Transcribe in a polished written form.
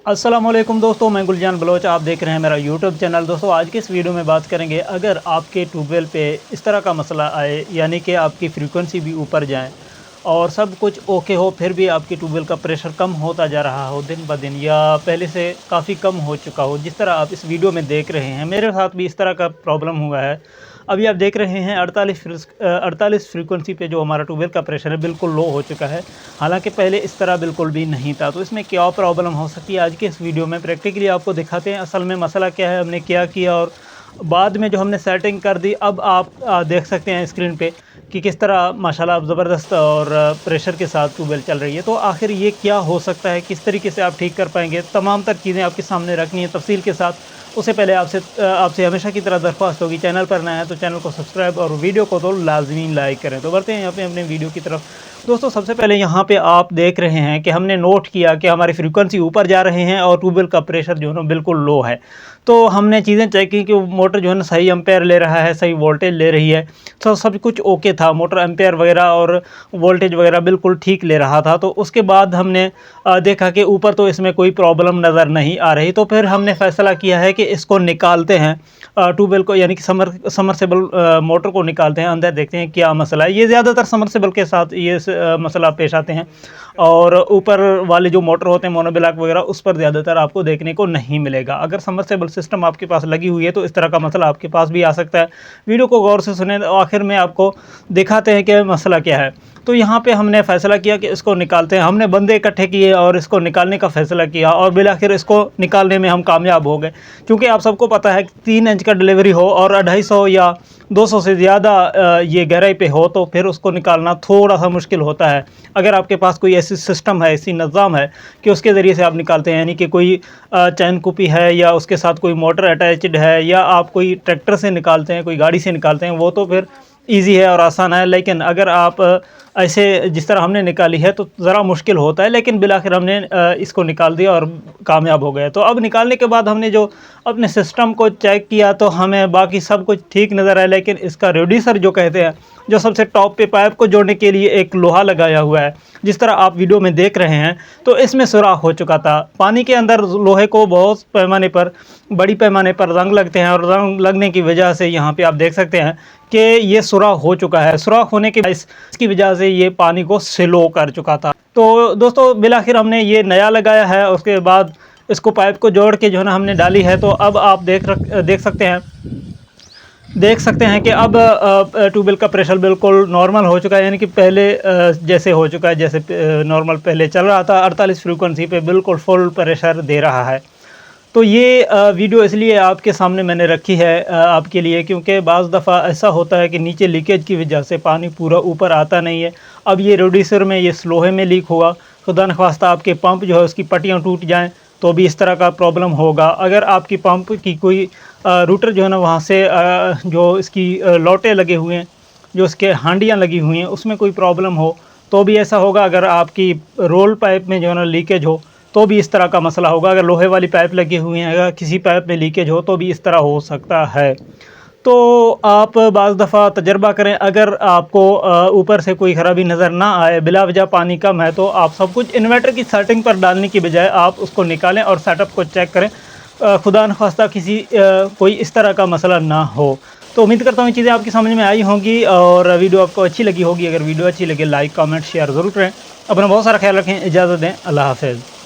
अस्सलामुअलैकुम दोस्तों, मैं गुलजान बलोच। आप देख रहे हैं मेरा यूट्यूब चैनल। दोस्तों, आज के इस वीडियो में बात करेंगे, अगर आपके ट्यूबवेल पे इस तरह का मसला आए, यानी कि आपकी फ्रीक्वेंसी भी ऊपर जाए और सब कुछ ओके हो, फिर भी आपकी ट्यूबवेल का प्रेशर कम होता जा रहा हो दिन ब दिन, या पहले से काफ़ी कम हो चुका हो, जिस तरह आप इस वीडियो में देख रहे हैं। मेरे साथ भी इस तरह का प्रॉब्लम हुआ है। अभी आप देख रहे हैं 48 फ्रीक्वेंसी पे जो हमारा ट्यूबवेल का प्रेशर है बिल्कुल लो हो चुका है। हालांकि पहले इस तरह बिल्कुल भी नहीं था। तो इसमें क्या प्रॉब्लम हो सकती है, आज के इस वीडियो में प्रैक्टिकली आपको दिखाते हैं असल में मसला क्या है, हमने क्या किया और बाद में जो हमने सेटिंग कर दी। अब आप देख सकते हैं स्क्रीन पे कि किस तरह माशाल्लाह ज़बरदस्त और प्रेशर के साथ ट्यूबवेल चल रही है। तो आखिर ये क्या हो सकता है, किस तरीके से आप ठीक कर पाएंगे, तमाम तर चीज़ें आपके सामने रखनी है तफसील के साथ। उससे पहले आपसे हमेशा की तरह दरख्वास्त होगी, चैनल पर नया है तो चैनल को सब्सक्राइब और वीडियो को तो लाजमी लाइक करें। तो बढ़ते हैं यहाँ पे अपने वीडियो की तरफ। दोस्तों, सबसे पहले यहाँ पे आप देख रहे हैं कि हमने नोट किया कि हमारी फ्रीक्वेंसी ऊपर जा रहे हैं और ट्यूबवेल का प्रेशर जो है ना बिल्कुल लो है। तो हमने चीज़ें चेक की कि मोटर जो है ना सही एम्पेयर ले रहा है, सही वोल्टेज ले रही है। तो सब कुछ ओके था, मोटर एम्पेयर वगैरह और वोल्टेज वगैरह बिल्कुल ठीक ले रहा था। तो उसके बाद हमने देखा कि ऊपर तो इसमें कोई प्रॉब्लम नज़र नहीं आ रही। तो फिर हमने फ़ैसला किया है कि इसको निकालते हैं, ट्यूबवेल को, यानी कि समरसेबल मोटर को निकालते हैं, अंदर देखते हैं क्या मसला है। ये ज़्यादातर समरसेबल के साथ ये मसला पेश आते हैं, और ऊपर वाले जो मोटर होते हैं मोनोब्लॉक वगैरह, उस पर ज़्यादातर आपको देखने को नहीं मिलेगा। अगर समरसेबल सिस्टम आपके पास लगी हुई है तो इस तरह का मसला आपके पास भी आ सकता है। वीडियो को गौर से सुने, आखिर में आपको दिखाते हैं कि मसला क्या है। तो यहाँ पे हमने फ़ैसला किया कि इसको निकालते हैं। हमने बंदे इकट्ठे किए और इसको निकालने का फ़ैसला किया, और बिलाखिर इसको निकालने में हम कामयाब हो गए। क्योंकि आप सबको पता है कि 3 इंच का डिलीवरी हो और 250 या 200 से ज़्यादा ये गहराई पे हो तो फिर उसको निकालना थोड़ा सा मुश्किल होता है। अगर आपके पास कोई ऐसी सिस्टम है, ऐसी निज़ाम है कि उसके ज़रिए से आप निकालते हैं, यानी कि कोई चैन कुपी है या उसके साथ कोई मोटर अटैच्ड है, या आप कोई ट्रैक्टर से निकालते हैं, कोई गाड़ी से निकालते हैं, वो तो फिर ईज़ी है और आसान है। लेकिन अगर आप ऐसे जिस तरह हमने निकाली है तो ज़रा मुश्किल होता है, लेकिन बिलाखिर हमने इसको निकाल दिया और कामयाब हो गए। तो अब निकालने के बाद हमने जो अपने सिस्टम को चेक किया तो हमें बाकी सब कुछ ठीक नज़र आया, लेकिन इसका रेड्यूसर जो कहते हैं, जो सबसे टॉप पे पाइप को जोड़ने के लिए एक लोहा लगाया हुआ है, जिस तरह आप वीडियो में देख रहे हैं, तो इसमें सुराख हो चुका था। पानी के अंदर लोहे को बहुत बड़ी पैमाने पर रंग लगते हैं, और रंग लगने की वजह से यहाँ पे आप देख सकते हैं कि ये सुराख हो चुका है। सुराख होने की इसकी वजह से ये पानी को स्लो कर चुका था। तो दोस्तों, बिलाखिर हमने ये नया लगाया है, उसके बाद इसको पाइप को जोड़ के जो है ना हमने डाली है। तो अब आप देख सकते हैं कि अब ट्यूबवेल का प्रेशर बिल्कुल नॉर्मल हो चुका है, यानी कि पहले जैसे हो चुका है, जैसे नॉर्मल पहले चल रहा था। 48 फ्रीक्वेंसी पे बिल्कुल फुल प्रेशर दे रहा है। तो ये वीडियो इसलिए आपके सामने मैंने रखी है आपके लिए, क्योंकि बाज़ दफ़ा ऐसा होता है कि नीचे लीकेज की वजह से पानी पूरा ऊपर आता नहीं है। अब ये रेड्यूसर में ये लोहे में लीक हुआ, खुदा न ख्वास्ता आपके पंप जो है उसकी पट्टियाँ टूट जाएँ तो भी इस तरह का प्रॉब्लम होगा। अगर आपकी पंप की कोई रूटर जो है ना वहाँ से जो इसकी लौटे लगे हुए हैं, जो इसके हांडियाँ लगी हुई हैं, उसमें कोई प्रॉब्लम हो तो भी ऐसा होगा। अगर आपकी रोल पाइप में जो है ना लीकेज हो तो भी इस तरह का मसला होगा। अगर लोहे वाली पाइप लगी हुई हैं, अगर किसी पाइप में लीकेज हो तो भी इस तरह हो सकता है। तो आप बाज़ दफ़ा तजर्बा करें। अगर आपको ऊपर से कोई ख़राबी नज़र ना आए, बिला वजह पानी कम है, तो आप सब कुछ इन्वर्टर की सेटिंग पर डालने की बजाय आप उसको निकालें और सेटअप को चेक करें। खुदा न ख्वास्ता कोई इस तरह का मसला ना हो। तो उम्मीद करता हूँ ये चीज़ें आपकी समझ में आई होंगी और वीडियो आपको अच्छी लगी होगी। अगर वीडियो अच्छी लगे, लाइक कमेंट शेयर ज़रूर करें। अपना बहुत सारा ख्याल रखें। इजाज़त दें। अल्लाह हाफ़िज़।